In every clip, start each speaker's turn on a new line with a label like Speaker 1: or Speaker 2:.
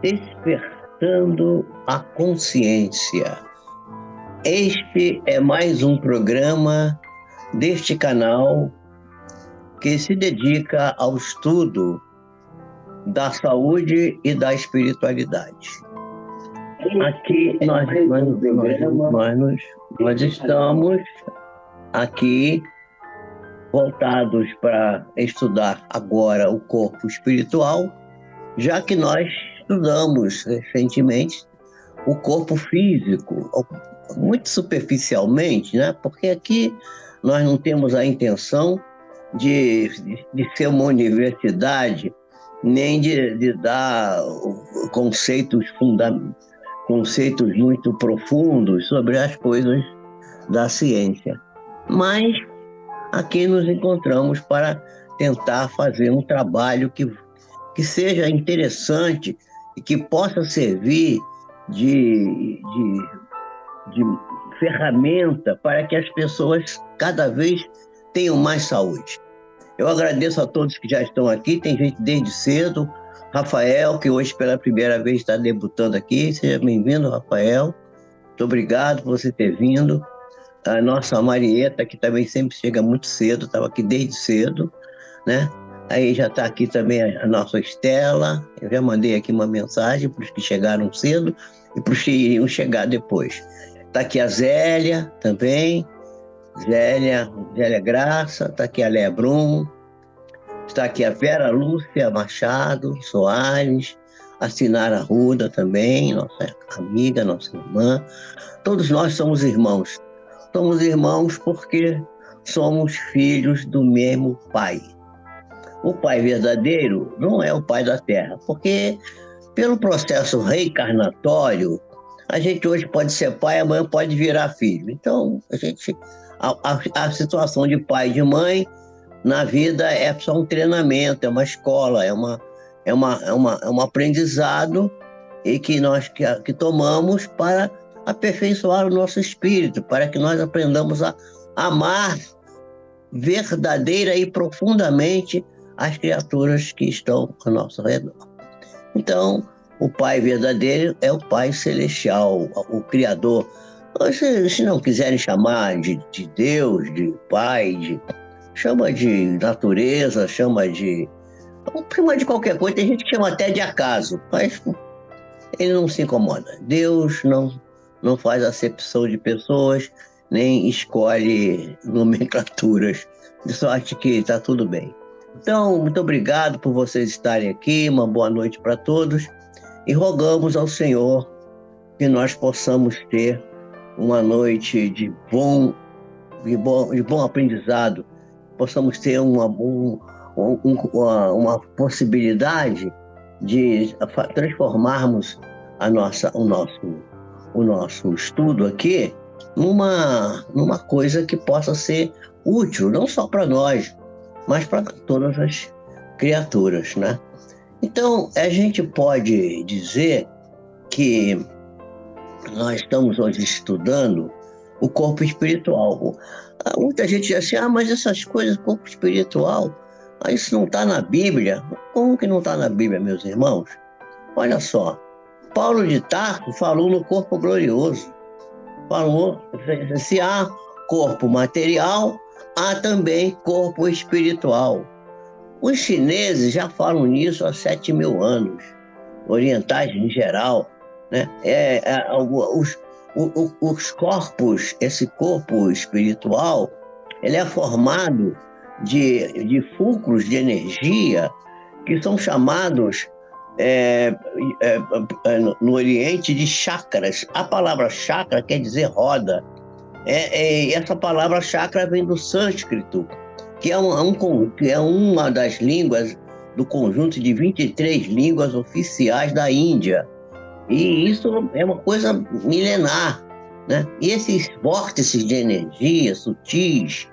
Speaker 1: Despertando a Consciência. Este é mais um programa deste canal que se dedica ao estudo da saúde e da espiritualidade. Aqui nós estamos aqui voltados para estudar agora o corpo espiritual, já que nós estudamos recentemente o corpo físico, muito superficialmente, né? Porque aqui nós não temos a intenção de ser uma universidade, nem de dar conceitos muito profundos sobre as coisas da ciência. Mas aqui nos encontramos para tentar fazer um trabalho que seja interessante e que possa servir de ferramenta para que as pessoas cada vez tenham mais saúde. Eu agradeço a todos que já estão aqui, tem gente desde cedo. Rafael, que hoje pela primeira vez está debutando aqui, seja bem-vindo, Rafael. Muito obrigado por você ter vindo. A nossa Marieta, que também sempre chega muito cedo, estava aqui desde cedo, né? Aí já está aqui também a nossa Estela. Eu já mandei aqui uma mensagem para os que chegaram cedo e para os que iriam chegar depois. Está aqui a Zélia também, Zélia Graça, está aqui a Léa Brum, está aqui a Vera Lúcia Machado Soares, a Sinara Ruda também, nossa amiga, nossa irmã. Todos nós somos irmãos. Somos irmãos porque somos filhos do mesmo Pai. O Pai verdadeiro não é o Pai da Terra, porque pelo processo reencarnatório, a gente hoje pode ser pai, amanhã pode virar filho. Então, a situação de pai e de mãe na vida é só um treinamento, é uma escola, é um aprendizado e que nós que tomamos para aperfeiçoar o nosso espírito, para que nós aprendamos a amar verdadeira e profundamente as criaturas que estão ao nosso redor. Então, o Pai verdadeiro é o Pai celestial, o Criador. Se não quiserem chamar de Deus, de Pai, chama de natureza, chama de qualquer coisa. Tem gente que chama até de acaso, mas ele não se incomoda. Deus não faz acepção de pessoas, nem escolhe nomenclaturas. De sorte que está tudo bem. Então, muito obrigado por vocês estarem aqui, uma boa noite para todos e rogamos ao Senhor que nós possamos ter uma noite de bom aprendizado, possamos ter uma possibilidade de transformarmos o nosso estudo aqui numa coisa que possa ser útil, não só para nós, mas para todas as criaturas, né? Então, a gente pode dizer que nós estamos hoje estudando o corpo espiritual. Muita gente diz assim, mas essas coisas, corpo espiritual, isso não está na Bíblia. Como que não está na Bíblia, meus irmãos? Olha só, Paulo de Tarso falou no corpo glorioso. Falou, se há corpo material, há também corpo espiritual. Os chineses já falam nisso há 7.000 anos, orientais em geral, né? Os corpos, esse corpo espiritual, ele é formado de fulcros de energia que são chamados no Oriente de chakras. A palavra chakra quer dizer roda. Essa palavra chakra vem do sânscrito, que é uma das línguas do conjunto de 23 línguas oficiais da Índia. E isso é uma coisa milenar, né? E esses vórtices de energia sutis,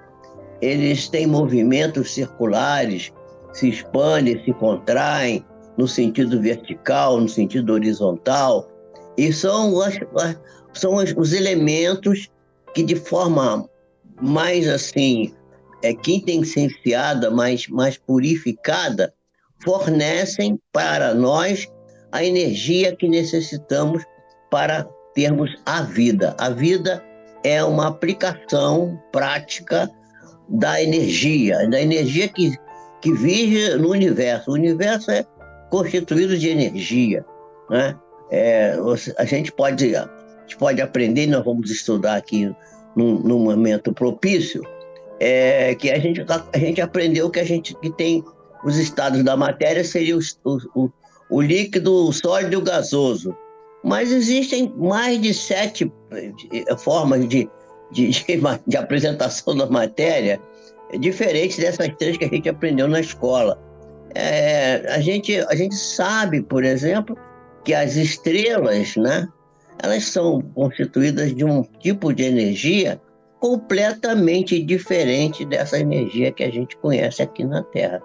Speaker 1: eles têm movimentos circulares, se expandem, se contraem no sentido vertical, no sentido horizontal, e são os elementos que de forma mais assim, quintessenciada, mais purificada, fornecem para nós a energia que necessitamos para termos a vida. A vida é uma aplicação prática da energia que vive no universo. O universo é constituído de energia, né? A gente pode aprender, nós vamos estudar aqui num momento propício, que a gente aprendeu que tem os estados da matéria, seria o líquido, o sólido e o gasoso. Mas existem mais de 7 formas de apresentação da matéria, diferentes dessas 3 que a gente aprendeu na escola. A gente sabe, por exemplo, que as estrelas, né, elas são constituídas de um tipo de energia completamente diferente dessa energia que a gente conhece aqui na Terra.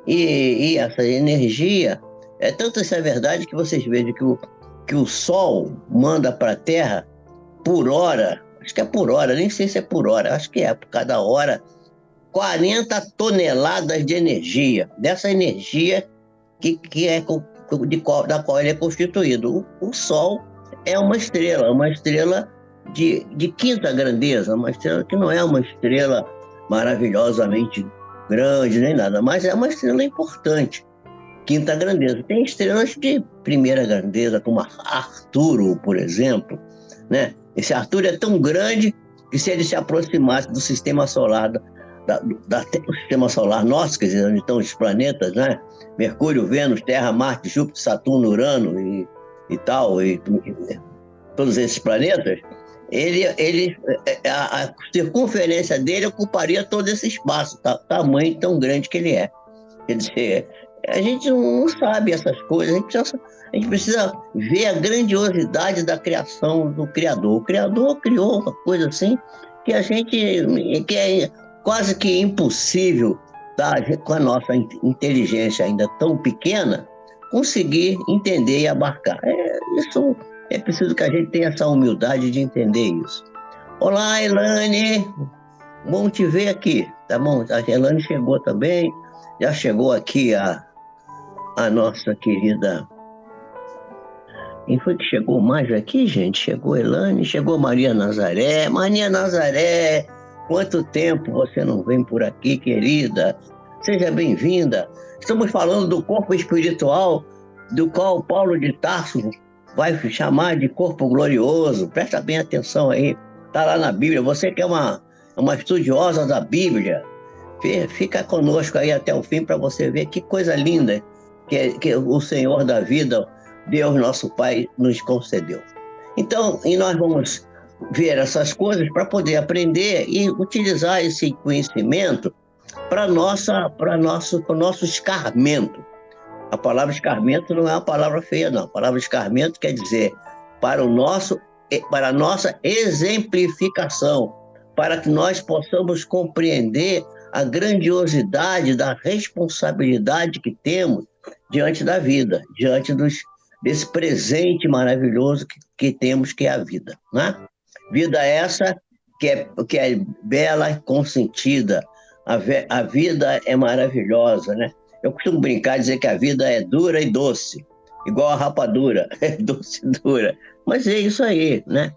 Speaker 1: E essa energia, tanto isso é verdade que vocês vejam que o Sol manda para a Terra por hora, acho que é por hora, nem sei se é por hora, acho que é por cada hora, 40 toneladas de energia, dessa energia da qual ele é constituído. O Sol é uma estrela de quinta grandeza, uma estrela que não é uma estrela maravilhosamente grande nem nada, mas é uma estrela importante, quinta grandeza. Tem estrelas de primeira grandeza, como Arturo, por exemplo, né? Esse Arturo é tão grande que, se ele se aproximasse do sistema solar, do sistema solar nosso, quer dizer, onde estão os planetas, né? Mercúrio, Vênus, Terra, Marte, Júpiter, Saturno, Urano e tal, e todos esses planetas, a circunferência dele ocuparia todo esse espaço, tamanho tão grande que ele é. Quer dizer, a gente não sabe essas coisas, a gente precisa ver a grandiosidade da criação do Criador. O Criador criou uma coisa assim que que é quase que impossível, tá, com a nossa inteligência ainda tão pequena, conseguir entender e abarcar. Isso é preciso que a gente tenha essa humildade de entender isso. Olá, Elane, bom te ver aqui, tá bom? A Elane chegou também, já chegou aqui a nossa querida... Quem foi que chegou mais aqui, gente? Chegou Elane, chegou Maria Nazaré. Maria Nazaré, quanto tempo você não vem por aqui, querida? Seja bem-vinda. Estamos falando do corpo espiritual, do qual Paulo de Tarso vai chamar de corpo glorioso. Presta bem atenção aí, está lá na Bíblia. Você que é uma estudiosa da Bíblia, fica conosco aí até o fim para você ver que coisa linda que o Senhor da vida, Deus nosso Pai, nos concedeu. Então, e nós vamos ver essas coisas para poder aprender e utilizar esse conhecimento para o nosso escarmento. A palavra escarmento não é uma palavra feia, não. A palavra escarmento quer dizer para a nossa exemplificação, para que nós possamos compreender a grandiosidade da responsabilidade que temos diante da vida, diante desse presente maravilhoso que temos, que é a vida, né? Vida essa que é bela e consentida. A vida é maravilhosa, né? Eu costumo brincar, dizer que a vida é dura e doce, igual a rapadura, é doce e dura. Mas é isso aí, né?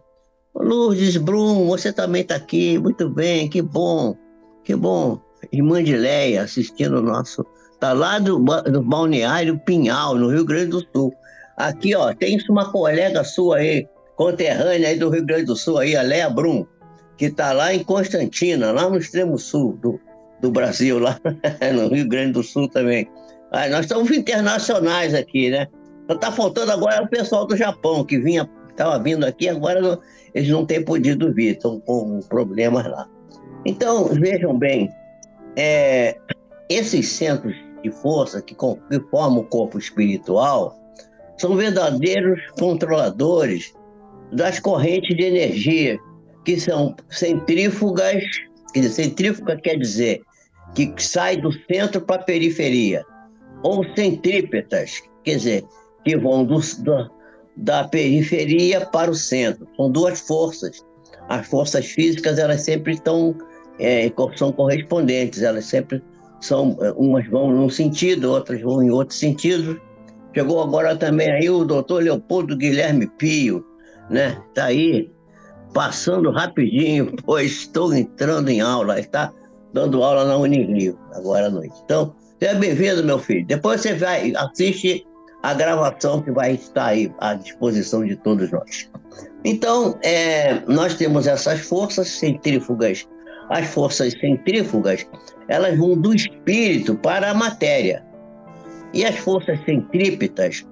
Speaker 1: Lourdes Brum, você também está aqui, muito bem, que bom, que bom. Irmã Dileia assistindo o nosso... Está lá do Balneário Pinhal, no Rio Grande do Sul. Aqui, ó, tem uma colega sua aí, conterrânea aí do Rio Grande do Sul, aí, a Léa Brum, que está lá em Constantina, lá no extremo sul do Brasil, lá no Rio Grande do Sul também. Nós estamos internacionais aqui, né? Só está faltando agora o pessoal do Japão, que estava vindo aqui, agora eles não têm podido vir, estão com problemas lá. Então, vejam bem, esses centros de força que formam o corpo espiritual são verdadeiros controladores das correntes de energia, que são centrífugas. Quer dizer, centrífuga quer dizer que sai do centro para a periferia, ou centrípetas, quer dizer, que vão da periferia para o centro. São duas forças. As forças físicas, elas sempre são correspondentes, elas sempre são, umas vão num sentido, outras vão em outro sentido, Chegou agora também aí o doutor Leopoldo Guilherme Pio, né? Está aí passando rapidinho, pois estou entrando em aula. Está dando aula na Unirio agora à noite. Então, seja bem-vindo, meu filho. Depois você vai assistir a gravação que vai estar aí à disposição de todos nós. Então, nós temos essas forças centrífugas. As forças centrífugas, elas vão do espírito para a matéria. E as forças centrípetas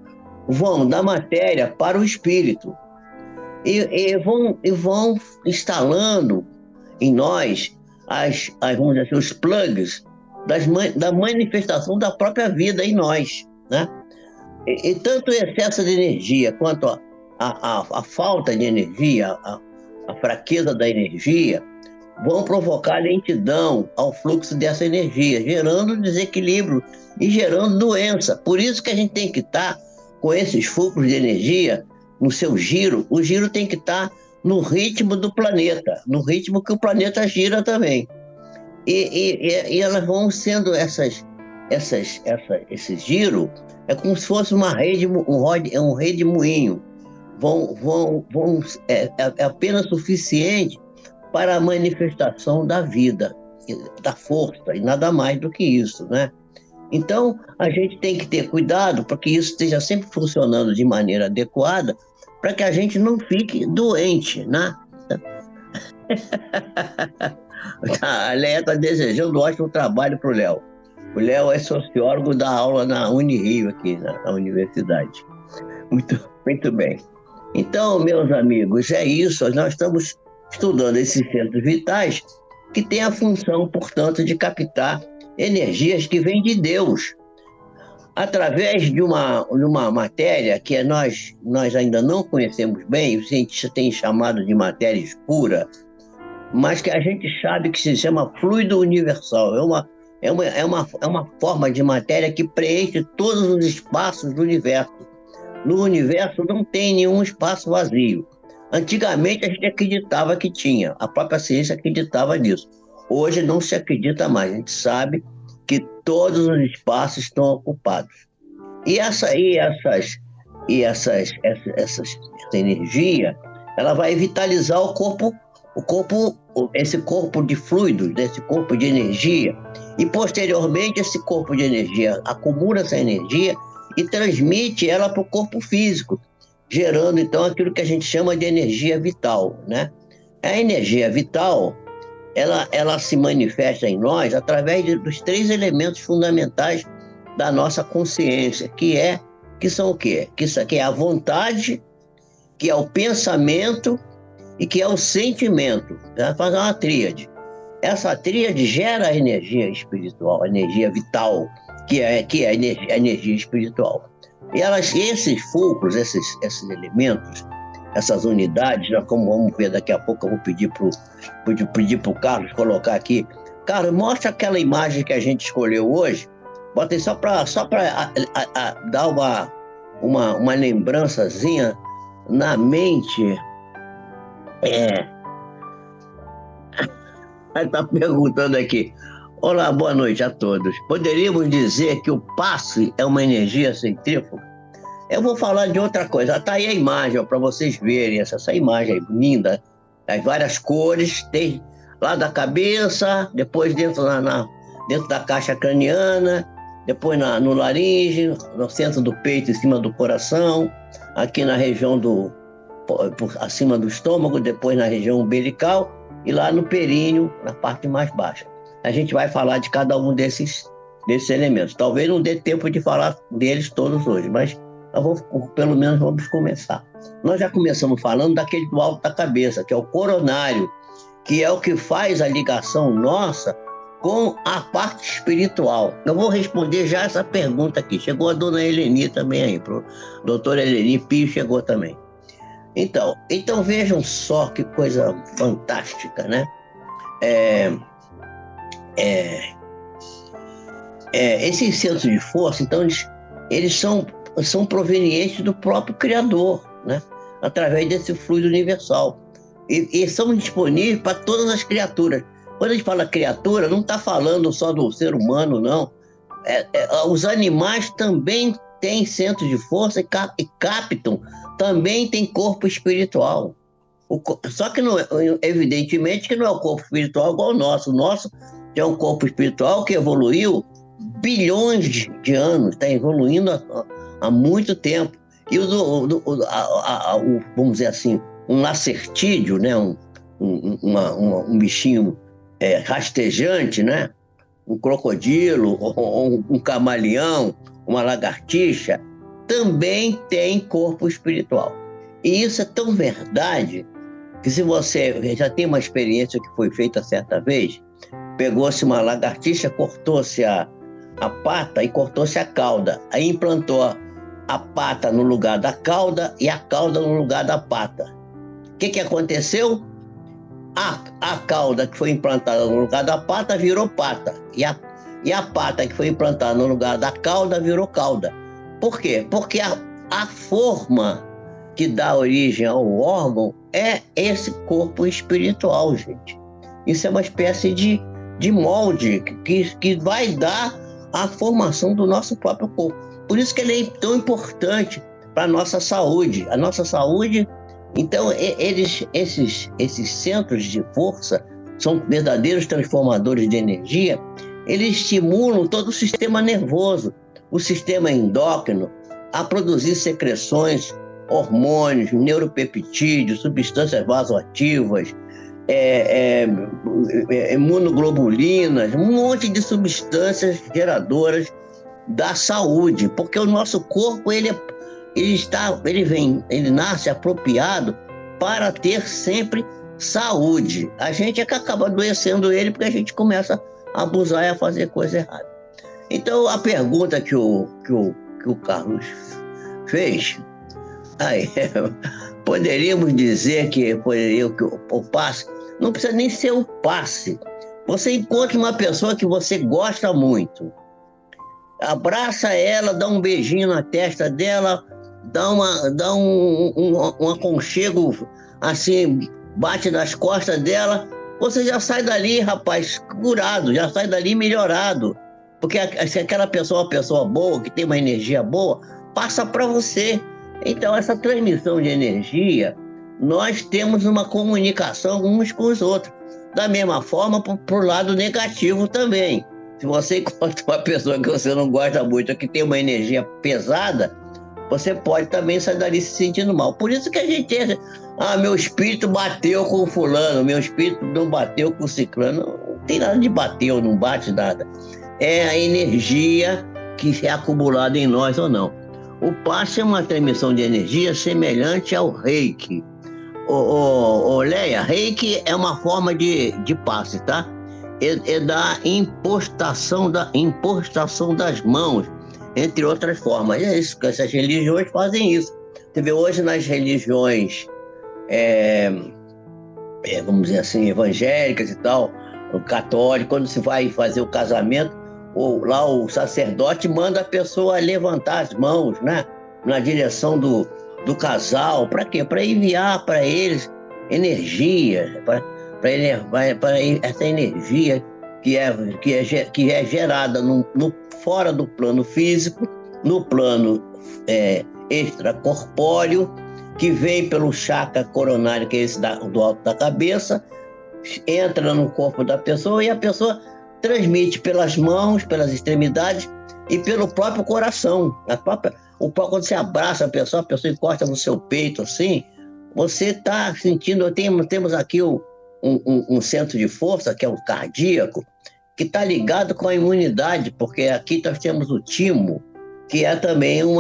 Speaker 1: vão da matéria para o espírito. E vão instalando em nós vamos dizer assim, os plugs da manifestação da própria vida em nós, né? E tanto o excesso de energia quanto a falta de energia, a fraqueza da energia, vão provocar lentidão ao fluxo dessa energia, gerando desequilíbrio e gerando doença. Por isso que a gente tem que estar com esses fluxos de energia no seu giro. O giro tem que estar no ritmo do planeta, no ritmo que o planeta gira também. E elas vão sendo esse giro, é como se fosse uma rede, um redemoinho. É apenas suficiente para a manifestação da vida, da força, e nada mais do que isso, né? Então, a gente tem que ter cuidado para que isso esteja sempre funcionando de maneira adequada, para que a gente não fique doente, né? A Leia está desejando um ótimo trabalho para o Léo. O Léo é sociólogo, dá aula na Unirio, aqui na universidade. Muito bem. Então, meus amigos, é isso. Nós estamos estudando esses centros vitais que têm a função, portanto, de captar energias que vêm de Deus, através de uma matéria que nós ainda não conhecemos bem, o cientista tem chamado de matéria escura, mas que a gente sabe que se chama fluido universal. É uma forma de matéria que preenche todos os espaços do universo. No universo não tem nenhum espaço vazio. Antigamente a gente acreditava que tinha, a própria ciência acreditava nisso. Hoje não se acredita mais, a gente sabe que todos os espaços estão ocupados. E essa energia, ela vai vitalizar esse corpo de fluidos, esse corpo de energia, e posteriormente esse corpo de energia acumula essa energia e transmite ela para o corpo físico, gerando então aquilo que a gente chama de energia vital, né? A energia vital, ela se manifesta em nós através dos 3 elementos fundamentais da nossa consciência, que são o quê? Que é a vontade, que é o pensamento e que é o sentimento. Vai fazer uma tríade. Essa tríade gera a energia espiritual, a energia vital, que é a energia espiritual. E esses fulcros, esses elementos, essas unidades, como vamos ver daqui a pouco, eu vou pedir para o Carlos colocar aqui. Carlos, mostra aquela imagem que a gente escolheu hoje. Bota aí só para dar uma lembrançazinha na mente. Ele está perguntando aqui. Olá, boa noite a todos. Poderíamos dizer que o passe é uma energia centrífuga? Eu vou falar de outra coisa. Está aí a imagem para vocês verem essa imagem aí, linda, as várias cores, tem lá da cabeça, depois dentro da caixa craniana, depois no laringe, no centro do peito, em cima do coração, aqui na região acima do estômago, depois na região umbilical e lá no períneo, na parte mais baixa. A gente vai falar de cada um desses elementos. Talvez não dê tempo de falar deles todos hoje, mas pelo menos vamos começar. Nós já começamos falando daquele do alto da cabeça, que é o coronário, que é o que faz a ligação nossa com a parte espiritual. Eu vou responder já essa pergunta aqui. Chegou a dona Eleni também aí, doutora Eleni Pio chegou também. Então vejam só que coisa fantástica, né? Esses centros de força, então, eles são provenientes do próprio Criador, né? Através desse fluido universal. E são disponíveis para todas as criaturas. Quando a gente fala criatura, não está falando só do ser humano, não. Os animais também têm centro de força e captam, também tem corpo espiritual. Só que, não, evidentemente, que não é o corpo espiritual igual ao nosso. O nosso é um corpo espiritual que evoluiu bilhões de anos, está evoluindo há muito tempo. E vamos dizer assim, um lacertídeo, né? Um bichinho rastejante, né? Um crocodilo, ou um camaleão, uma lagartixa, também tem corpo espiritual. E isso é tão verdade que, se você já tem uma experiência que foi feita certa vez, pegou-se uma lagartixa, cortou-se a pata e cortou-se a cauda. Aí implantou a pata no lugar da cauda e a cauda no lugar da pata. O que aconteceu? A cauda que foi implantada no lugar da pata virou pata. E a pata que foi implantada no lugar da cauda virou cauda. Por quê? Porque a forma que dá origem ao órgão é esse corpo espiritual, gente. Isso é uma espécie de molde que vai dar a formação do nosso próprio corpo. Por isso que ele é tão importante para a nossa saúde. A nossa saúde, então, esses centros de força são verdadeiros transformadores de energia. Eles estimulam todo o sistema nervoso, o sistema endócrino, a produzir secreções, hormônios, neuropeptídeos, substâncias vasoativas, imunoglobulinas, um monte de substâncias geradoras da saúde, porque o nosso corpo ele nasce apropriado para ter sempre saúde. A gente é que acaba adoecendo ele porque a gente começa a abusar e a fazer coisa errada. Então, a pergunta que o Carlos fez, poderíamos dizer que o passe não precisa nem ser o passe. Você encontra uma pessoa que você gosta muito, abraça ela, dá um beijinho na testa dela, dá um aconchego assim, bate nas costas dela, você já sai dali, rapaz, curado, já sai dali melhorado. Porque se aquela pessoa é uma pessoa boa, que tem uma energia boa, passa para você. Então, essa transmissão de energia, nós temos uma comunicação uns com os outros. Da mesma forma, para o lado negativo também. Se você encontra uma pessoa que você não gosta muito, que tem uma energia pesada, você pode também sair dali se sentindo mal. Por isso que a gente meu espírito bateu com o fulano, meu espírito não bateu com o ciclano. Não tem nada de bater ou não bate nada. É a energia que é acumulada em nós ou não. O passe é uma transmissão de energia semelhante ao reiki. Leia, reiki é uma forma de passe, tá? É da impostação das mãos, entre outras formas. É isso, que essas religiões fazem isso. Você vê hoje nas religiões, vamos dizer assim, evangélicas e tal, o católico, quando se vai fazer o casamento, lá o sacerdote manda a pessoa levantar as mãos, né, na direção do casal. Para quê? Para enviar para eles energia, para essa energia que é gerada fora do plano físico, no plano extracorpóreo, que vem pelo chakra coronário, que é esse do alto da cabeça, entra no corpo da pessoa e a pessoa transmite pelas mãos, pelas extremidades e pelo próprio coração. Quando você abraça a pessoa encosta no seu peito assim, você está sentindo. Temos aqui um centro de força, que é o cardíaco, que está ligado com a imunidade, porque aqui nós temos o timo, que é também um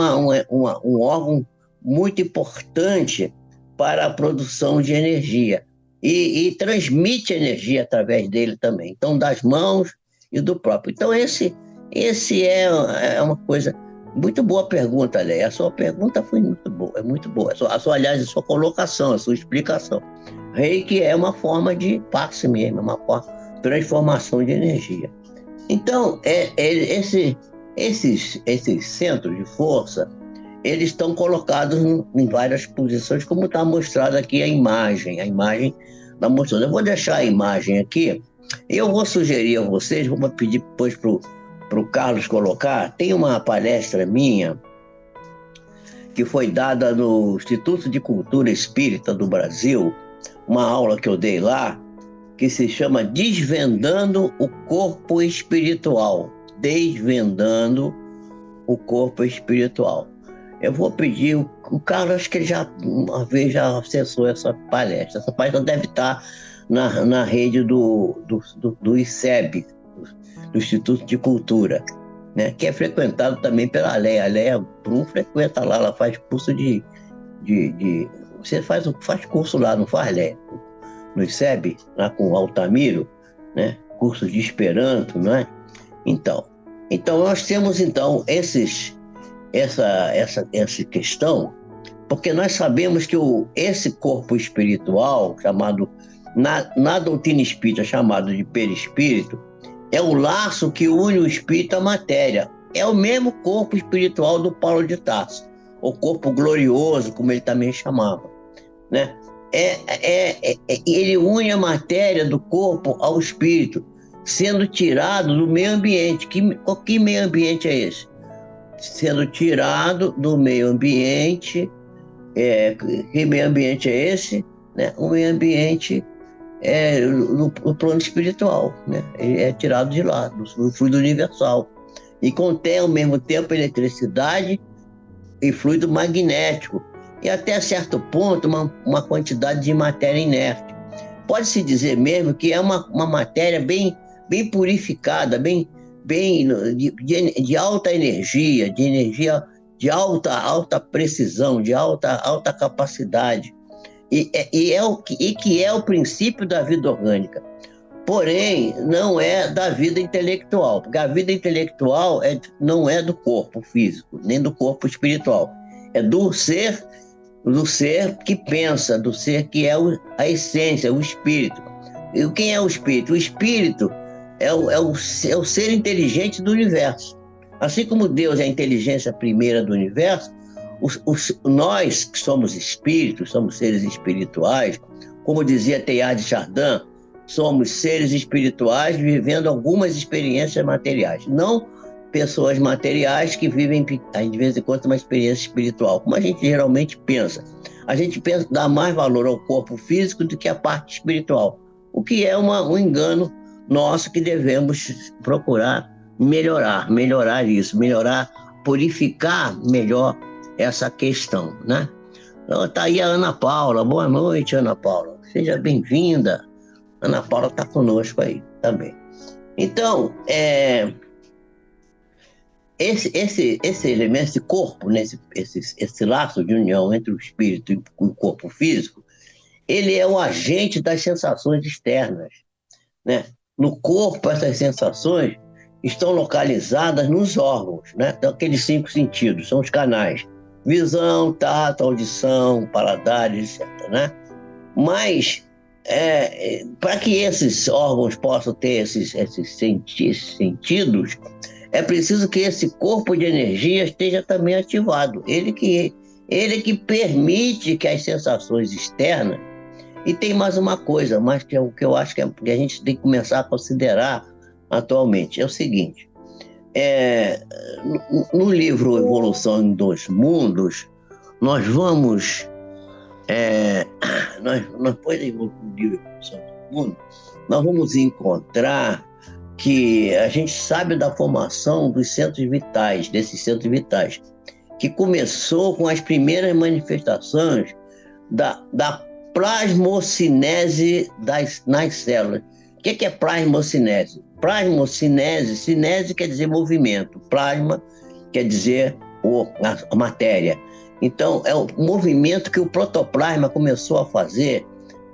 Speaker 1: órgão muito importante para a produção de energia. E transmite energia através dele também. Então, das mãos e do próprio. Então, esse é uma coisa. Muito boa pergunta, Leia. A sua pergunta foi muito boa, é muito boa. Aliás, a sua colocação, a sua explicação. Reiki é uma forma de passe mesmo, é uma forma de transformação de energia. Então, esses centros de força, eles estão colocados em várias posições, como está mostrado aqui a imagem da mostrando. Eu vou deixar a imagem aqui, eu vou sugerir a vocês, vou pedir depois para o Carlos colocar, tem uma palestra minha que foi dada no Instituto de Cultura Espírita do Brasil, uma aula que eu dei lá, que se chama Desvendando o Corpo Espiritual. Desvendando o Corpo Espiritual. Eu vou pedir, o Carlos, acho que ele já uma vez já acessou essa palestra. Essa palestra deve estar na rede do ICEB, do Instituto de Cultura, né, que é frequentado também pela Leia. A Leia Brum frequenta lá, ela faz curso você faz curso lá, não faz, Leia? No ICEB, lá com o Altamiro, né? Curso de Esperanto, não é? Então nós temos essa questão, porque nós sabemos que esse corpo espiritual, chamado, na doutrina espírita, chamado de perispírito, é o laço que une o espírito à matéria. É o mesmo corpo espiritual do Paulo de Tarso, o corpo glorioso, como ele também chamava, né? Ele une a matéria do corpo ao espírito, sendo tirado do meio ambiente. Que meio ambiente é esse? Sendo tirado do meio ambiente. Que meio ambiente é esse? Né? O meio ambiente no plano espiritual, né? Ele é tirado de lá, do fluido universal. E contém ao mesmo tempo eletricidade e fluido magnético, e até certo ponto uma quantidade de matéria inerte. Pode-se dizer mesmo que é uma matéria bem purificada, de alta energia, de alta precisão, de alta capacidade, que é o princípio da vida orgânica. Porém, não é da vida intelectual, porque a vida intelectual não é do corpo físico, nem do corpo espiritual. É do ser que pensa, do ser que é a essência, o espírito. E quem é o espírito? O espírito é o ser inteligente do universo. Assim como Deus é a inteligência primeira do universo, nós que somos espíritos, somos seres espirituais, como dizia Teilhard de Chardin, somos seres espirituais vivendo algumas experiências materiais. Não pessoas materiais que vivem, de vez em quando, uma experiência espiritual, como a gente geralmente pensa. A gente dá mais valor ao corpo físico do que à parte espiritual, o que é um engano nosso, que devemos procurar melhorar isso, purificar melhor essa questão, né? Então, tá aí a Ana Paula. Boa noite, Ana Paula. Seja bem-vinda. Ana Paula está conosco aí também. Então, esse elemento, esse corpo, né, esse laço de união entre o espírito e o corpo físico, ele é o agente das sensações externas, né? No corpo, essas sensações estão localizadas nos órgãos, né? Então, aqueles 5 sentidos, são os canais: visão, tato, audição, paladar, etc., né? Mas, para que esses órgãos possam ter esses sentidos, é preciso que esse corpo de energia esteja também ativado. Ele que permite que as sensações externas. E tem mais uma coisa, mas que é o que eu acho que a gente tem que começar a considerar atualmente. É o seguinte: no livro Evolução em Dois Mundos, nós vamos... depois do livro Evolução em Dois Mundos, nós vamos encontrar que a gente sabe da formação dos centros vitais, desses centros vitais, que começou com as primeiras manifestações da plasmocinese nas células. O que é plasmocinese? Cinese quer dizer movimento, plasma quer dizer a matéria. Então, é o movimento que o protoplasma começou a fazer,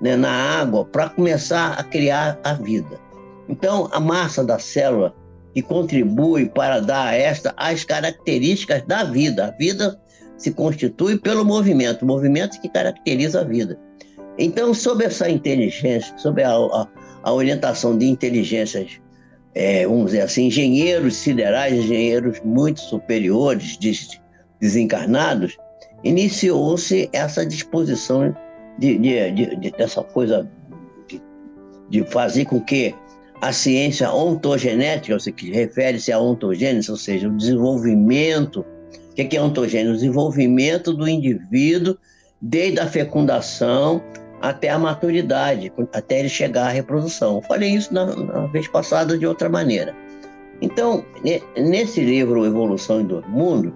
Speaker 1: né, na água, para começar a criar a vida. Então, a massa da célula que contribui para dar as características da vida. A vida se constitui pelo movimento, o movimento que caracteriza a vida. Então, sob essa inteligência, sob a orientação de inteligências, vamos dizer assim, engenheiros siderais, engenheiros muito superiores, desencarnados, iniciou-se essa disposição dessa coisa de fazer com que a ciência ontogenética, que refere-se à ontogênese, ou seja, o desenvolvimento O que é ontogênese? O desenvolvimento do indivíduo desde a fecundação até a maturidade, até ele chegar à reprodução. Eu falei isso na vez passada de outra maneira. Então, nesse livro Evolução em Dois Mundos,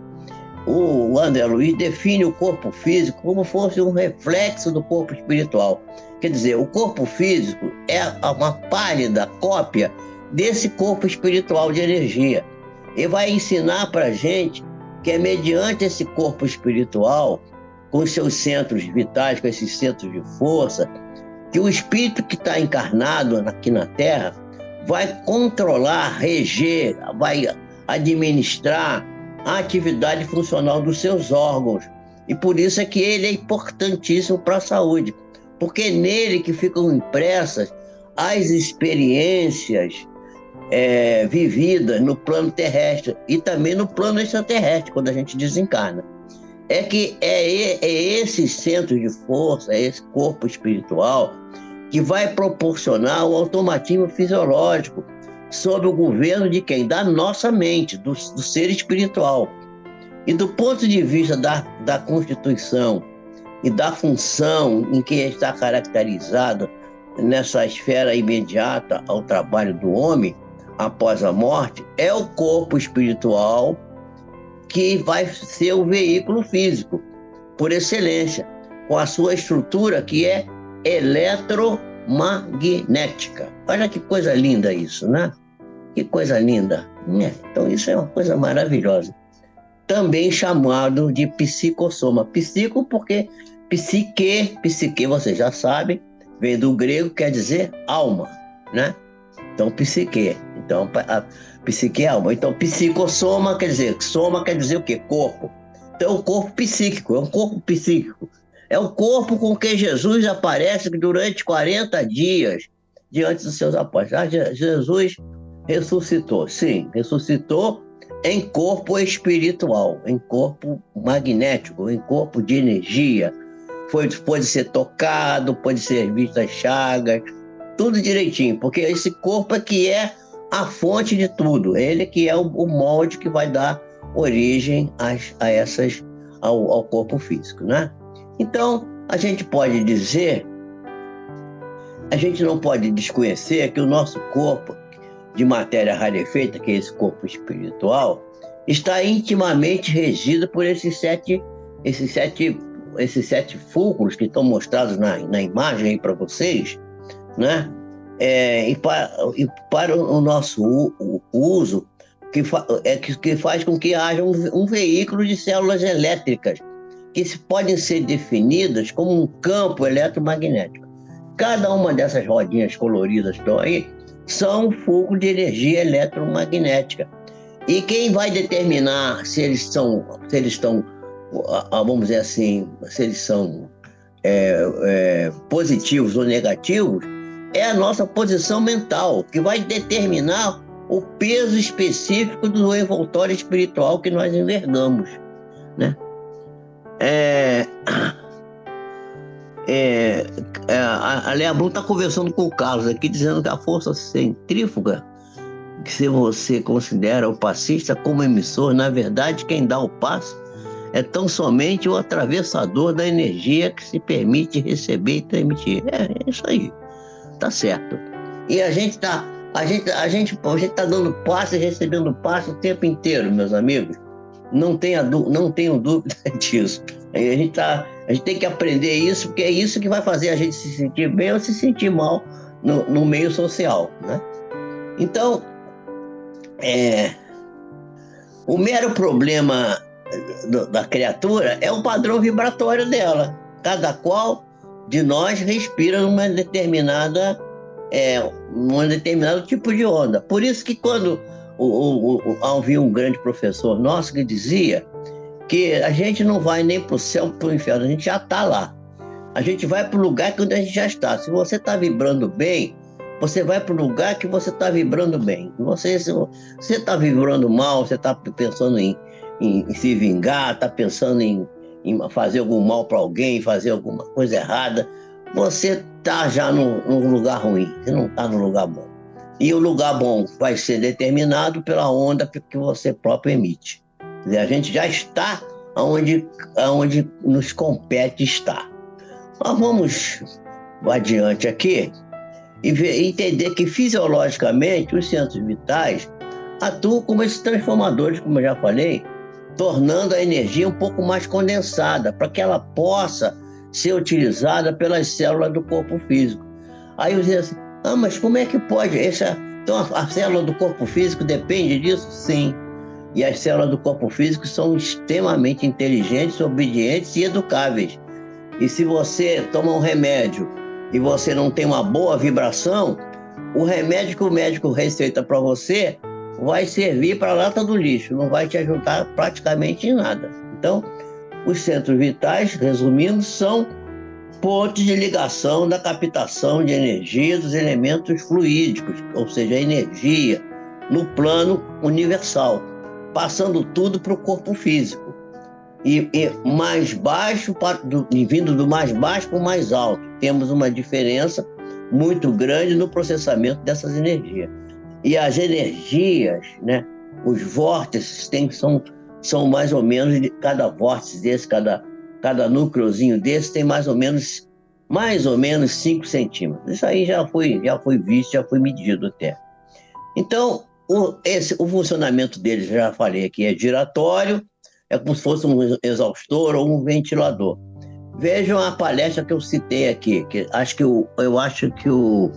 Speaker 1: o André Luiz define o corpo físico como fosse um reflexo do corpo espiritual. Quer dizer, o corpo físico é uma pálida cópia desse corpo espiritual de energia. Ele vai ensinar para a gente que é mediante esse corpo espiritual, com os seus centros vitais, com esses centros de força, que o espírito que está encarnado aqui na Terra vai controlar, reger, vai administrar a atividade funcional dos seus órgãos. E por isso é que ele é importantíssimo para a saúde, porque é nele que ficam impressas as experiências vividas no plano terrestre e também no plano extraterrestre, quando a gente desencarna. É que é esse centro de força, é esse corpo espiritual que vai proporcionar o automatismo fisiológico sob o governo de quem? Da nossa mente, do ser espiritual. E do ponto de vista da Constituição e da função em que está caracterizada nessa esfera imediata ao trabalho do homem após a morte, é o corpo espiritual que vai ser o veículo físico, por excelência, com a sua estrutura que é eletromagnética. Olha que coisa linda isso, né? Que coisa linda. Então isso é uma coisa maravilhosa. Também chamado de psicossoma. Psico porque psique, você já sabe, vem do grego, quer dizer alma, né? Então psique. Então a psique é alma. Então psicossoma quer dizer, soma quer dizer o quê? Corpo. Então é um corpo psíquico, é um corpo psíquico. É o corpo com que Jesus aparece durante 40 dias diante dos seus apóstolos. Jesus ressuscitou, sim, ressuscitou em corpo espiritual, em corpo magnético, em corpo de energia. Pode ser tocado, pode ser visto as chagas, tudo direitinho, porque esse corpo é que é a fonte de tudo, ele que é o molde que vai dar origem ao corpo físico, né? Então, a gente não pode desconhecer que o nosso corpo de matéria rarefeita, que é esse corpo espiritual, está intimamente regido por esses sete fulcros que estão mostrados na imagem aí para vocês, né? E para o nosso uso, que faz com que haja um veículo de células elétricas, que podem ser definidas como um campo eletromagnético. Cada uma dessas rodinhas coloridas que estão aí são um fulcro de energia eletromagnética. E quem vai determinar se eles estão, vamos dizer assim, se eles são positivos ou negativos, é a nossa posição mental, que vai determinar o peso específico do envoltório espiritual que nós envergamos, né? A Lea Brum está conversando com o Carlos aqui, dizendo que a força centrífuga, que se você considera o passista como emissor, na verdade quem dá o passe é tão somente o atravessador da energia que se permite receber e transmitir. É isso aí, tá certo. E a gente tá dando passe e recebendo passe o tempo inteiro, meus amigos. Não tenho dúvida disso. A gente tem que aprender isso, porque é isso que vai fazer a gente se sentir bem ou se sentir mal no meio social, né? Então, o mero problema da criatura é o padrão vibratório dela. Cada qual de nós respira num determinado tipo de onda. Por isso que quando havia um grande professor nosso que dizia que a gente não vai nem para o céu, para o inferno, a gente já está lá. A gente vai para o lugar que onde a gente já está. Se você está vibrando bem, você vai para o lugar que você está vibrando bem. Se você está vibrando mal, você está pensando em se vingar, está pensando em fazer algum mal para alguém, fazer alguma coisa errada, você está já num lugar ruim, você não está no lugar bom. E o lugar bom vai ser determinado pela onda que você próprio emite. Quer dizer, a gente já está onde nos compete estar. Mas vamos adiante aqui e entender que fisiologicamente os centros vitais atuam como esses transformadores, como eu já falei, tornando a energia um pouco mais condensada, para que ela possa ser utilizada pelas células do corpo físico. Aí você diz assim, mas como é que pode? Então a célula do corpo físico depende disso? Sim. E as células do corpo físico são extremamente inteligentes, obedientes e educáveis. E se você toma um remédio e você não tem uma boa vibração, o remédio que o médico receita para você vai servir para a lata do lixo, não vai te ajudar praticamente em nada. Então, os centros vitais, resumindo, são pontos de ligação da captação de energia dos elementos fluídicos, ou seja, a energia no plano universal, passando tudo para o corpo físico. E mais baixo, vindo do mais baixo para o mais alto. Temos uma diferença muito grande no processamento dessas energias. E as energias, né, os vórtices são mais ou menos, cada vórtice desse, cada núcleozinho desse tem mais ou menos 5 centímetros. Isso aí já foi visto, já foi medido até. Então, o funcionamento deles, já falei aqui, é giratório, é como se fosse um exaustor ou um ventilador. Vejam a palestra que eu citei aqui, que eu acho que o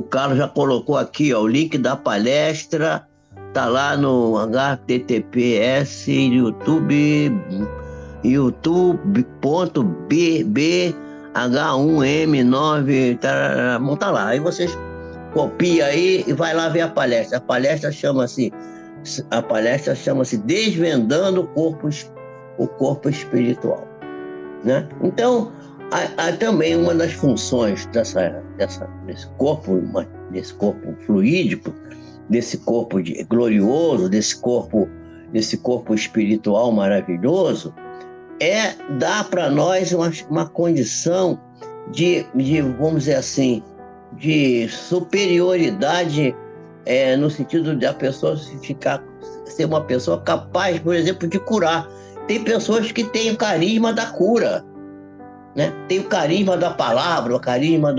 Speaker 1: Carlos já colocou aqui, ó, o link da palestra está lá no https youtube.bbh1m9, tá lá. Aí vocês copia aí e vai lá ver a palestra. A palestra chama-se Desvendando o Corpo Espiritual, né? Então, há também uma das funções desse corpo fluídico, desse corpo glorioso, desse corpo espiritual maravilhoso, é dar para nós uma condição de, vamos dizer assim, de superioridade, no sentido de a pessoa ser uma pessoa capaz, por exemplo, de curar. Tem pessoas que têm o carisma da cura, né? Tem o carisma da palavra, o carisma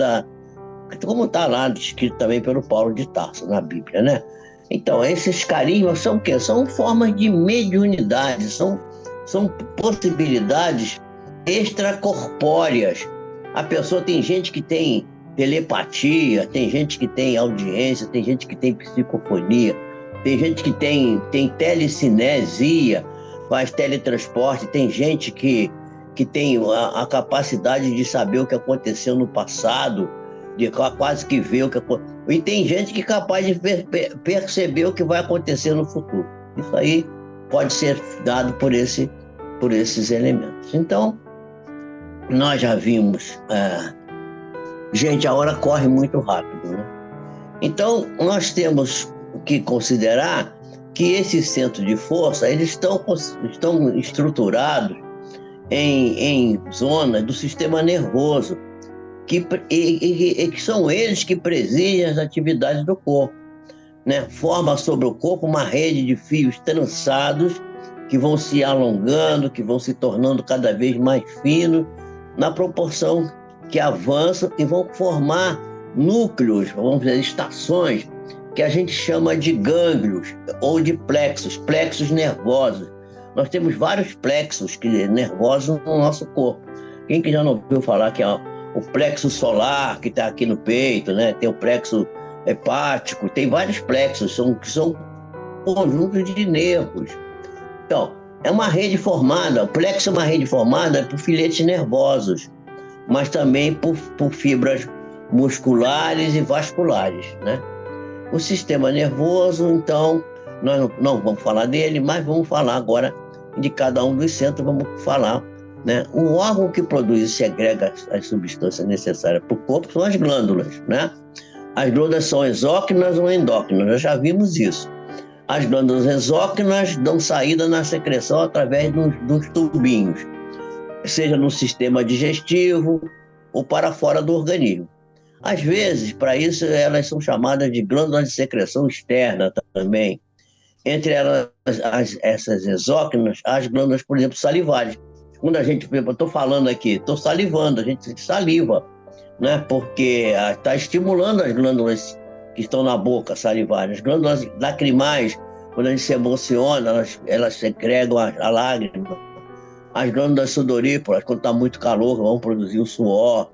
Speaker 1: como está lá descrito também pelo Paulo de Tarso na Bíblia, né? Então, esses carismas são o quê? São formas de mediunidade, são possibilidades extracorpóreas. A pessoa, tem gente que tem telepatia, tem gente que tem audiência, tem gente que tem psicofonia, tem gente que tem telecinesia, faz teletransporte, tem gente que tem a capacidade de saber o que aconteceu no passado, de quase que ver o que aconteceu. E tem gente que é capaz de perceber o que vai acontecer no futuro. Isso aí pode ser dado por esses elementos. Então, nós já vimos... Gente, a hora corre muito rápido, né? Então, nós temos que considerar que esses centros de força, eles estão estruturados em zonas do sistema nervoso, que são eles que presidem as atividades do corpo, né? Forma sobre o corpo uma rede de fios trançados que vão se alongando, que vão se tornando cada vez mais finos, na proporção que avançam, e vão formar núcleos, vamos dizer, estações, que a gente chama de gânglios ou de plexos nervosos. Nós temos vários plexos nervosos no nosso corpo. Quem que já não ouviu falar que é o plexo solar, que está aqui no peito, né? Tem o plexo hepático, tem vários plexos, que são conjuntos de nervos. Então, é uma rede formada, o plexo é uma rede formada por filetes nervosos, mas também por fibras musculares e vasculares, né? O sistema nervoso, então, nós não vamos falar dele, mas vamos falar agora de cada um dos centros, vamos falar, né? Um órgão que produz e segrega as substâncias necessárias para o corpo são as glândulas, né? As glândulas são exócrinas ou endócrinas, nós já vimos isso. As glândulas exócrinas dão saída na secreção através dos tubinhos, seja no sistema digestivo ou para fora do organismo. Às vezes, para isso, elas são chamadas de glândulas de secreção externa também, entre elas, essas exócrinas, as glândulas, por exemplo, salivares. Quando a gente, por exemplo, eu estou falando aqui, estou salivando, a gente saliva, né? Porque está estimulando as glândulas que estão na boca, salivares. As glândulas lacrimais, quando a gente se emociona, elas secregam a lágrima. As glândulas sudoríparas, quando está muito calor, vão produzir o suor,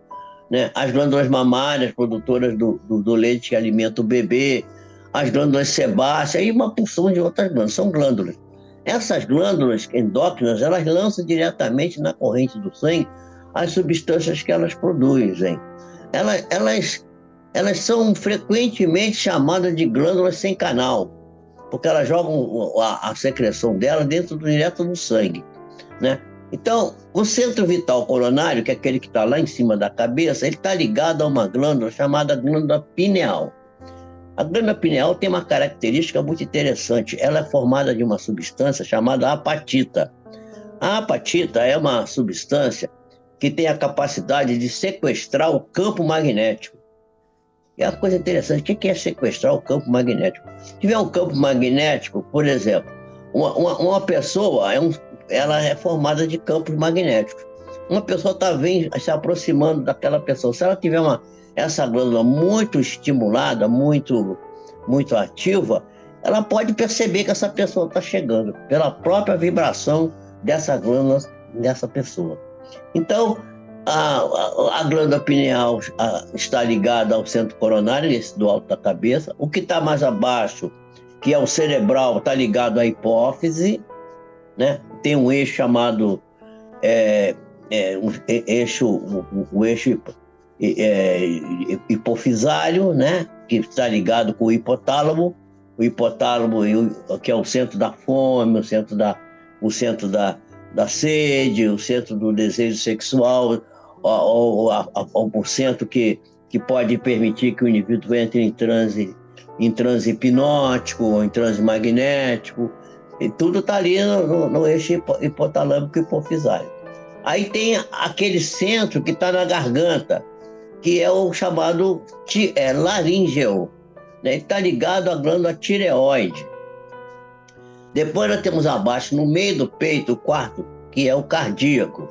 Speaker 1: né? As glândulas mamárias, produtoras do leite que alimenta o bebê, as glândulas sebáceas e uma porção de outras glândulas. São glândulas. Essas glândulas endócrinas, elas lançam diretamente na corrente do sangue as substâncias que elas produzem. Elas, elas, elas são frequentemente chamadas de glândulas sem canal, porque elas jogam a secreção dela direto do sangue, né? Então, o centro vital coronário, que é aquele que está lá em cima da cabeça, ele está ligado a uma glândula chamada glândula pineal. A glândula pineal tem uma característica muito interessante. Ela é formada de uma substância chamada apatita. A apatita é uma substância que tem a capacidade de sequestrar o campo magnético. E a coisa interessante, o que é sequestrar o campo magnético? Se tiver um campo magnético, por exemplo, uma pessoa ela é formada de campos magnéticos. Uma pessoa está se aproximando daquela pessoa. Se ela tiver essa glândula muito estimulada, muito ativa, ela pode perceber que essa pessoa está chegando pela própria vibração dessa glândula dessa pessoa. Então, a glândula pineal está ligada ao centro coronário, esse do alto da cabeça. O que está mais abaixo, que é o cerebral, está ligado à hipófise, né? Tem um eixo chamado o eixo hipofisário, né? Que está ligado com o hipotálamo, que é o centro da fome, o centro da sede, o centro do desejo sexual, o centro que pode permitir que o indivíduo entre em transe hipnótico ou em transe magnético. E tudo está ali no eixo hipotalâmico hipofisário. Aí tem aquele centro que está na garganta, que é o chamado laríngeo, né? Ele está ligado à glândula tireoide. Depois nós temos abaixo, no meio do peito, o quarto, que é o cardíaco,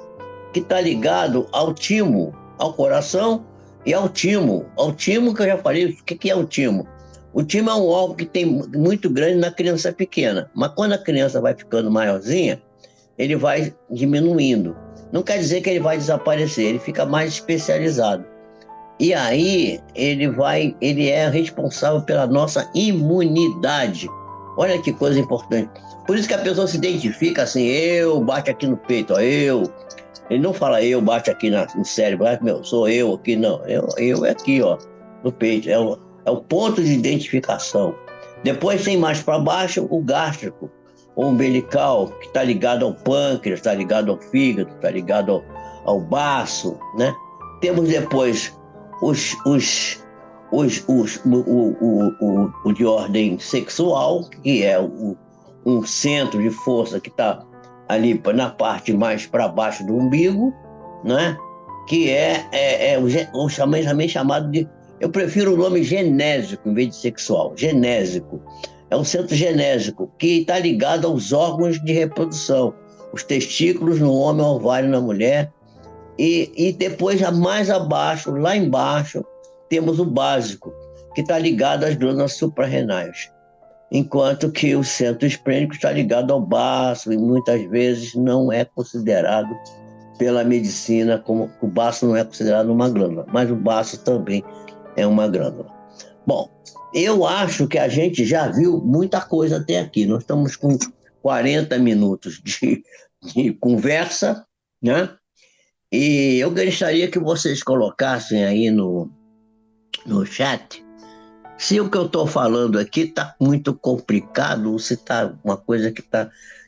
Speaker 1: que está ligado ao timo, ao coração e ao timo. Ao timo, que eu já falei, o que é o timo? O timo é um órgão que tem muito grande na criança pequena, mas quando a criança vai ficando maiorzinha, ele vai diminuindo. Não quer dizer que ele vai desaparecer, ele fica mais especializado. E aí ele é responsável pela nossa imunidade. Olha que coisa importante. Por isso que a pessoa se identifica assim, eu, bate aqui no peito, ó, eu. Ele não fala eu, bate aqui no cérebro, sou eu aqui, não. Eu é aqui, ó, no peito. É o ponto de identificação. Depois tem mais para baixo o gástrico, o umbilical, que está ligado ao pâncreas, está ligado ao fígado, está ligado ao baço, né? Temos depois o de ordem sexual, que é um centro de força que está ali na parte mais para baixo do umbigo, né? Que também chamado de... Eu prefiro o nome genésico em vez de sexual. Genésico. É um centro genésico que está ligado aos órgãos de reprodução. Os testículos no homem, o ovário na mulher. E depois, mais abaixo, lá embaixo, temos o básico, que está ligado às glândulas suprarrenais. Enquanto que o centro esplênico está ligado ao baço e muitas vezes não é considerado pela medicina, como o baço não é considerado uma glândula, mas o baço também é uma glândula. Bom, eu acho que a gente já viu muita coisa até aqui. Nós estamos com 40 minutos de conversa, né? E eu gostaria que vocês colocassem aí no chat se o que eu estou falando aqui está muito complicado, ou se está uma coisa que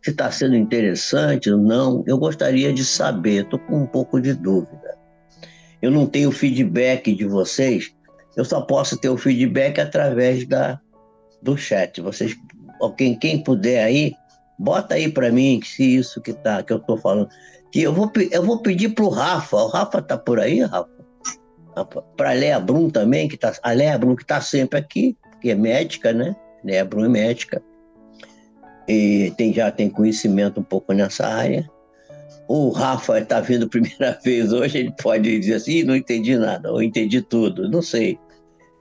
Speaker 1: se está sendo interessante ou não. Eu gostaria de saber, estou com um pouco de dúvida. Eu não tenho feedback de vocês, eu só posso ter o feedback através do chat. Vocês, quem puder aí, bota aí para mim se isso que eu estou falando. Que eu vou pedir para o Rafa. O Rafa está por aí, Rafa? Para a Léa Brum também, a Léa Brum que está sempre aqui, que é médica, né? Léa Brum é médica. e já tem conhecimento um pouco nessa área. O Rafa está vindo a primeira vez hoje, ele pode dizer assim: não entendi nada, ou entendi tudo, não sei.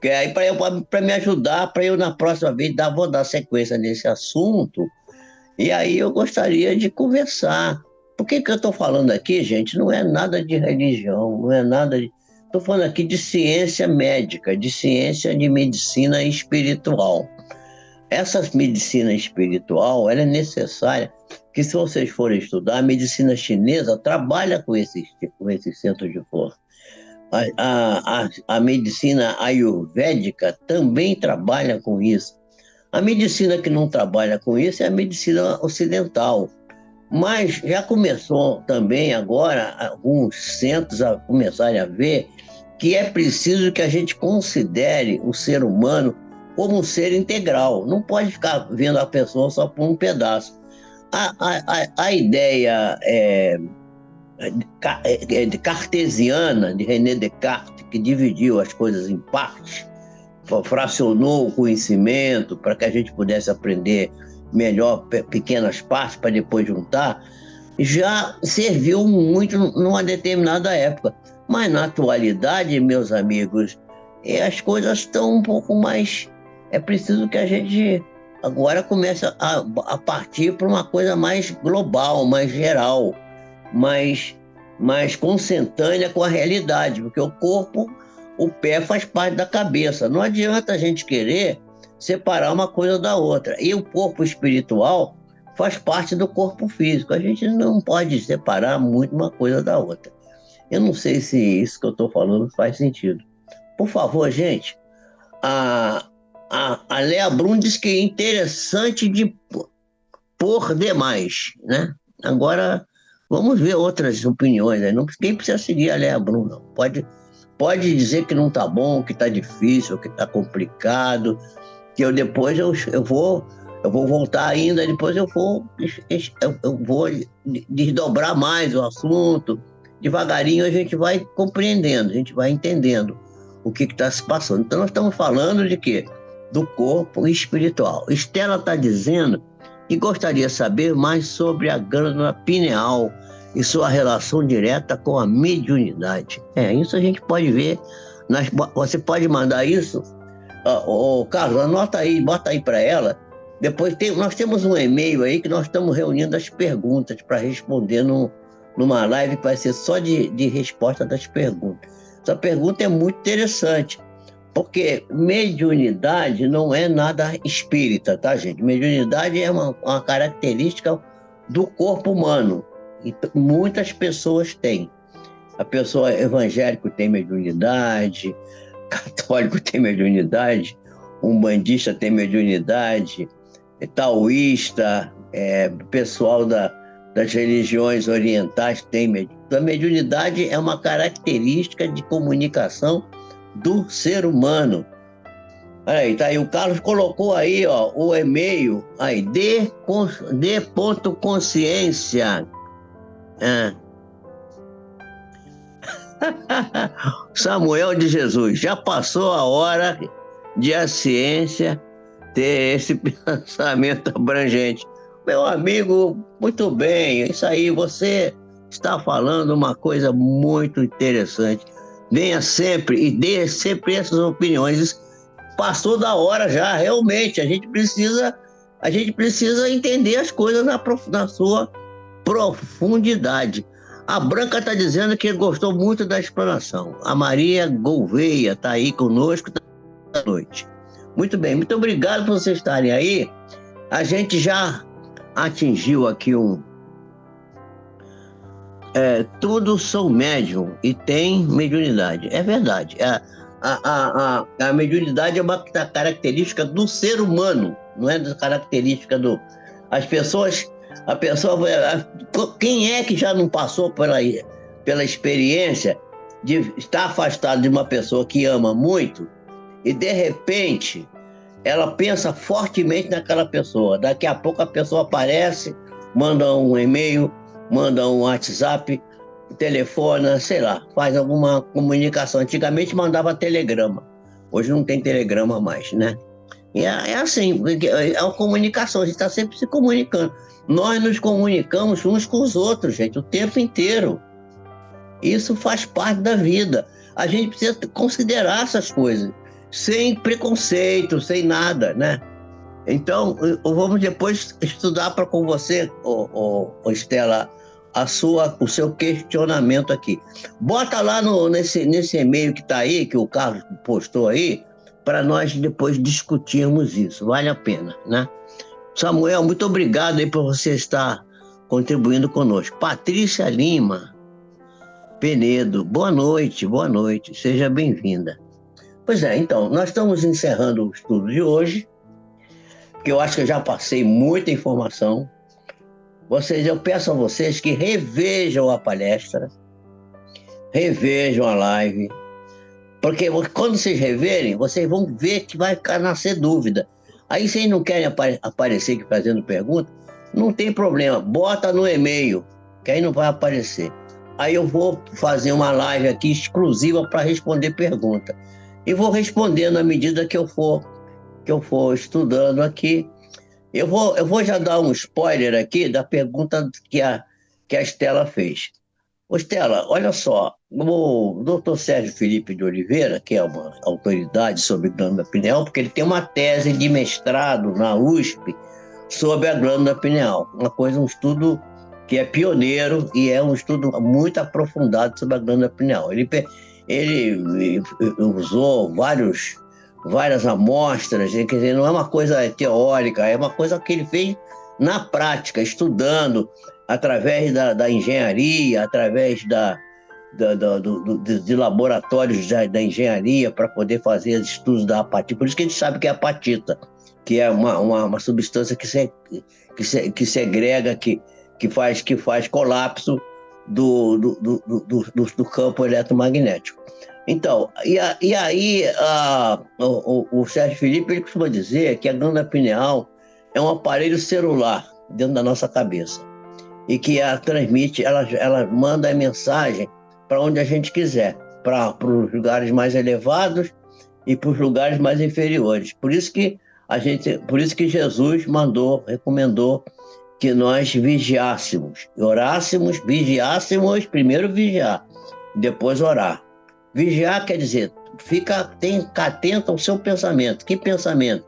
Speaker 1: Que aí para me ajudar, para eu na próxima vez vou dar sequência nesse assunto, e aí eu gostaria de conversar. Por que que eu estou falando aqui, gente? Não é nada de religião, não é nada de. Estou falando aqui de ciência médica, de ciência de medicina espiritual. Essa medicina espiritual, ela é necessária, que se vocês forem estudar, a medicina chinesa trabalha com esses centros de força. A medicina ayurvédica também trabalha com isso. A medicina que não trabalha com isso é a medicina ocidental. Mas já começou também agora alguns centros a começarem a ver que é preciso que a gente considere o ser humano como um ser integral. Não pode ficar vendo a pessoa só por um pedaço. A ideia cartesiana de René Descartes, que dividiu as coisas em partes, fracionou o conhecimento para que a gente pudesse aprender melhor pequenas partes para depois juntar, já serviu muito numa determinada época. Mas na atualidade, meus amigos, as coisas estão um pouco mais. É preciso que a gente agora comece a partir para uma coisa mais global, mais geral, mais consentânea com a realidade, porque o pé faz parte da cabeça. Não adianta a gente querer separar uma coisa da outra. E o corpo espiritual faz parte do corpo físico. A gente não pode separar muito uma coisa da outra. Eu não sei se isso que eu estou falando faz sentido. Por favor, gente, a Lea Brum diz que é interessante por demais, né? Agora, vamos ver outras opiniões. Né? Não, quem precisa seguir a Lea Brum, não. Pode dizer que não está bom, que está difícil, que está complicado, que eu vou voltar ainda, depois eu vou desdobrar mais o assunto. Devagarinho a gente vai compreendendo, a gente vai entendendo o que está se passando. Então nós estamos falando de quê? Do corpo espiritual. Estela está dizendo que gostaria de saber mais sobre a glândula pineal e sua relação direta com a mediunidade. Isso a gente pode ver. Você pode mandar isso, Carlos, anota aí, bota aí para ela. Depois nós temos um e-mail aí que nós estamos reunindo as perguntas para responder numa live que vai ser só de resposta das perguntas. Essa pergunta é muito interessante, porque mediunidade não é nada espírita, tá, gente? Mediunidade é uma característica do corpo humano. E muitas pessoas têm. A pessoa evangélica tem mediunidade, católico tem mediunidade, umbandista tem mediunidade, taoísta, pessoal das religiões orientais tem mediunidade. A mediunidade é uma característica de comunicação do ser humano. Olha aí, tá aí, o Carlos colocou aí, o e-mail, aí, d.consciência. Samuel de Jesus, já passou a hora de a ciência ter esse pensamento abrangente. Meu amigo, muito bem, isso aí, você está falando uma coisa muito interessante. Venha sempre e dê sempre essas opiniões. Passou da hora já, realmente, a gente precisa entender as coisas na sua profundidade. A Branca está dizendo que gostou muito da explanação. A Maria Gouveia está aí conosco da noite. Muito bem, muito obrigado por vocês estarem aí. A gente já atingiu aqui tudo são médium e tem mediunidade. É verdade. A mediunidade é uma característica do ser humano, não é da característica do... Quem é que já não passou pela experiência de estar afastado de uma pessoa que ama muito e, de repente, ela pensa fortemente naquela pessoa. Daqui a pouco a pessoa aparece, manda um e-mail, manda um WhatsApp, telefona, sei lá, faz alguma comunicação. Antigamente mandava telegrama, hoje não tem telegrama mais, né? E é assim, porque é a comunicação, a gente está sempre se comunicando. Nós nos comunicamos uns com os outros, gente, o tempo inteiro. Isso faz parte da vida. A gente precisa considerar essas coisas, sem preconceito, sem nada, né? Então, vamos depois estudar para com você, Estela, o seu questionamento aqui. Bota lá nesse e-mail que está aí, que o Carlos postou aí, para nós depois discutirmos isso. Vale a pena, né? Samuel, muito obrigado aí por você estar contribuindo conosco. Patrícia Lima Penedo, boa noite, seja bem-vinda. Pois é, então, nós estamos encerrando o estudo de hoje, que eu acho que eu já passei muita informação. Eu peço a vocês que revejam a palestra, revejam a live, porque quando vocês reverem, vocês vão ver que vai nascer dúvida. Aí vocês não querem aparecer aqui fazendo pergunta, não tem problema, bota no e-mail, que aí não vai aparecer. Aí eu vou fazer uma live aqui exclusiva para responder pergunta. E vou respondendo à medida que eu for estudando aqui. Eu vou já dar um spoiler aqui da pergunta que a Estela fez. Ô, Estela, olha só, o doutor Sérgio Felipe de Oliveira, que é uma autoridade sobre glândula pineal, porque ele tem uma tese de mestrado na USP sobre a glândula pineal, um estudo que é pioneiro e é um estudo muito aprofundado sobre a glândula pineal. Ele usou várias amostras, quer dizer, não é uma coisa teórica, é uma coisa que ele fez na prática, estudando através da engenharia, através de laboratórios da engenharia para poder fazer estudos da apatita. Por isso que a gente sabe que é apatita, que é uma substância que segrega, que faz colapso do campo eletromagnético. Então, e aí o Sérgio Felipe ele costuma dizer que a glândula pineal é um aparelho celular dentro da nossa cabeça e que ela transmite, ela manda a mensagem para onde a gente quiser, para os lugares mais elevados e para os lugares mais inferiores. Por isso que Jesus recomendou que nós vigiássemos, orássemos, vigiássemos, primeiro vigiar, depois orar. Vigiar quer dizer, tem atento ao seu pensamento. Que pensamento?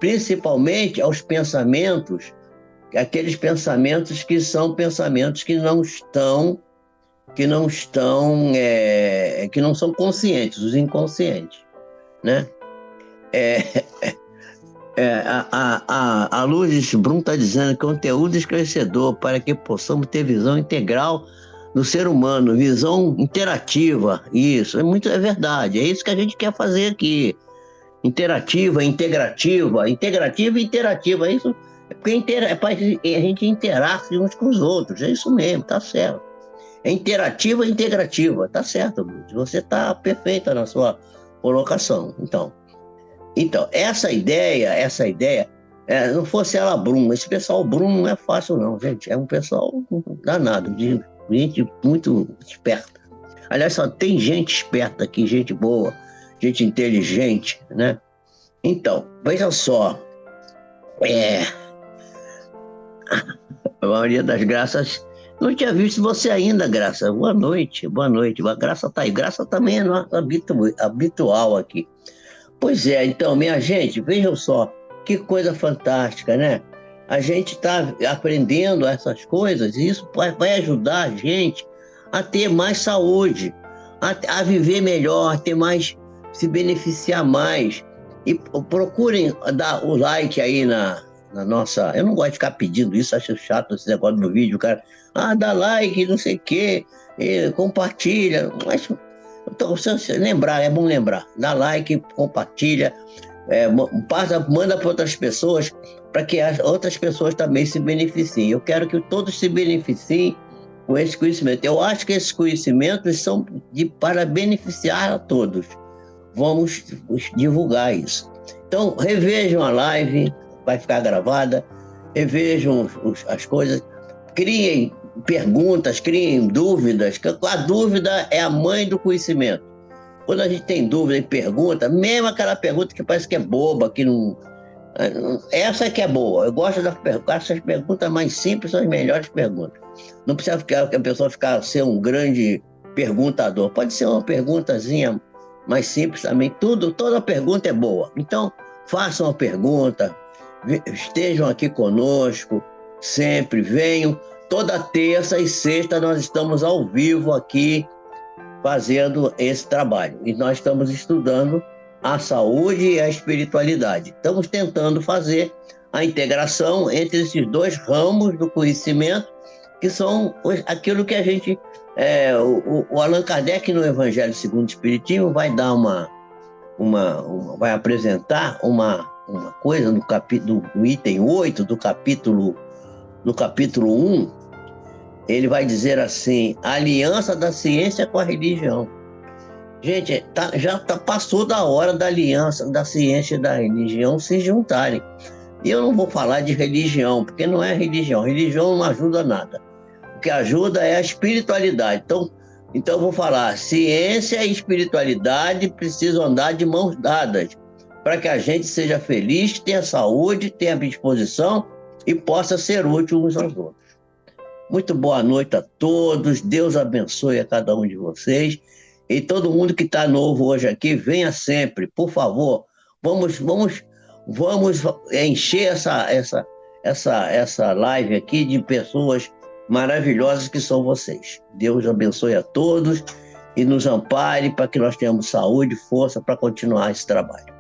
Speaker 1: Principalmente aos pensamentos, aqueles pensamentos que são pensamentos que não são conscientes, os inconscientes, né? A Lourdes Brum está dizendo que conteúdo esclarecedor para que possamos ter visão integral do ser humano, visão interativa. Isso, é verdade, é isso que a gente quer fazer aqui. Interativa, integrativa, integrativa e interativa, é isso. É para a gente interagir uns com os outros, é isso mesmo, tá certo. É interativa e integrativa, tá certo, Lourdes, você está perfeita na sua colocação. Então, essa ideia, não fosse ela Brum, esse pessoal Brum não é fácil não, gente, é um pessoal danado, gente muito esperta. Aliás, só tem gente esperta aqui, gente boa, gente inteligente, né? Então, veja só, a Maria das Graças, não tinha visto você ainda, Graça, boa noite, a Graça está aí, Graça também é nossa habitual aqui. Pois é, então, minha gente, vejam só, que coisa fantástica, né? A gente está aprendendo essas coisas e isso vai ajudar a gente a ter mais saúde, a viver melhor, se beneficiar mais. E procurem dar o like aí na nossa... Eu não gosto de ficar pedindo isso, acho chato esse negócio do vídeo, cara. Dá like, não sei o quê, compartilha, mas... Então, se lembrar, é bom lembrar. Dá like, compartilha, manda para outras pessoas, para que as outras pessoas também se beneficiem. Eu quero que todos se beneficiem com esse conhecimento. Eu acho que esses conhecimentos são para beneficiar a todos. Vamos divulgar isso. Então, revejam a live, vai ficar gravada, revejam as coisas, criem perguntas, criem dúvidas, que a dúvida é a mãe do conhecimento. Quando a gente tem dúvida e pergunta, mesmo aquela pergunta que parece que é boba, que não Essa que é boa. Eu gosto das perguntas. Essas perguntas mais simples são as melhores perguntas. Não precisa que a pessoa ser um grande perguntador. Pode ser uma perguntazinha mais simples também. Toda pergunta é boa. Então, façam a pergunta, estejam aqui conosco, sempre venham. Toda terça e sexta nós estamos ao vivo aqui fazendo esse trabalho. E nós estamos estudando a saúde e a espiritualidade. Estamos tentando fazer a integração entre esses dois ramos do conhecimento, que são aquilo que a gente... o Allan Kardec, no Evangelho segundo o Espiritismo, vai dar vai apresentar uma coisa no item 8 do capítulo 1. Ele vai dizer assim: a aliança da ciência com a religião. Gente, passou da hora da aliança da ciência e da religião se juntarem. E eu não vou falar de religião, porque não é religião. Religião não ajuda nada. O que ajuda é a espiritualidade. Então eu vou falar: ciência e espiritualidade precisam andar de mãos dadas, para que a gente seja feliz, tenha saúde, tenha disposição e possa ser útil uns aos outros. Muito boa noite a todos, Deus abençoe a cada um de vocês. E todo mundo que está novo hoje aqui, venha sempre, por favor. Vamos encher essa live aqui de pessoas maravilhosas que são vocês. Deus abençoe a todos e nos ampare para que nós tenhamos saúde e força para continuar esse trabalho.